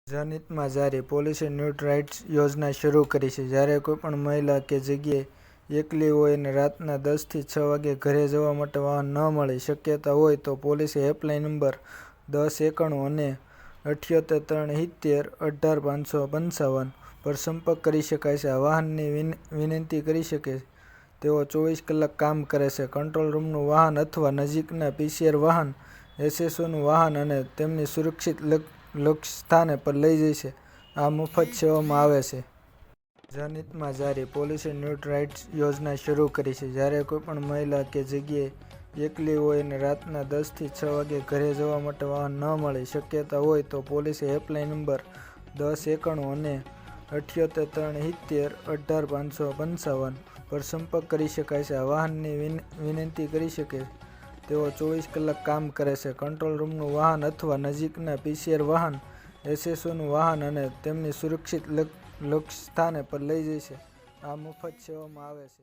જનહિતમાં જારી, પોલીસે nude rides યોજના શરૂ કરી છે. જ્યારે કોઈપણ મહિલા કે જગ્યાએ એકલી હોય અને રાતના 10 થી 6 વાગ્યે ઘરે જવા માટે વાહન ન મળી શક્યતા હોય તો પોલીસે હેલ્પલાઇન નંબર 1091 અને 7837185555 પર સંપર્ક કરી શકાય છે. આ વાહનની વિનંતી કરી શકે. તેઓ 24 કલાક કામ કરે છે. કંટ્રોલ રૂમનું વાહન અથવા નજીકના પીસીઆર વાહન, એસએસઓનું વાહન અને તેમને સુરક્ષિત લક્ષ્ય સ્થાન પર લઈ જશે. આ મફત સેવામાં આવે છે. જનહિતમાં જારી, પોલીસે ન્યૂડ રાઇડ્સ યોજના શરૂ કરી છે. જ્યારે કોઈપણ મહિલા કે જગ્યાએ એકલી હોય અને રાતના 10 થી 6 વાગ્યે ઘરે જવા માટે વાહન ન મળી શક્યતા હોય તો પોલીસે હેલ્પલાઇન નંબર 1091 અને 7837185555 પર સંપર્ક કરી શકાય છે. આ વાહનની વિનંતી કરી શકે. તેઓ 24 કલાક કામ કરે છે. કંટ્રોલ રૂમનું વાહન અથવા નજીકના પીસીઆર વાહન, એસએસઓનું વાહન અને તેમને સુરક્ષિત લક્ષ્ય સ્થાન પર લઈ જશે. આ મફત સેવામાં આવે છે.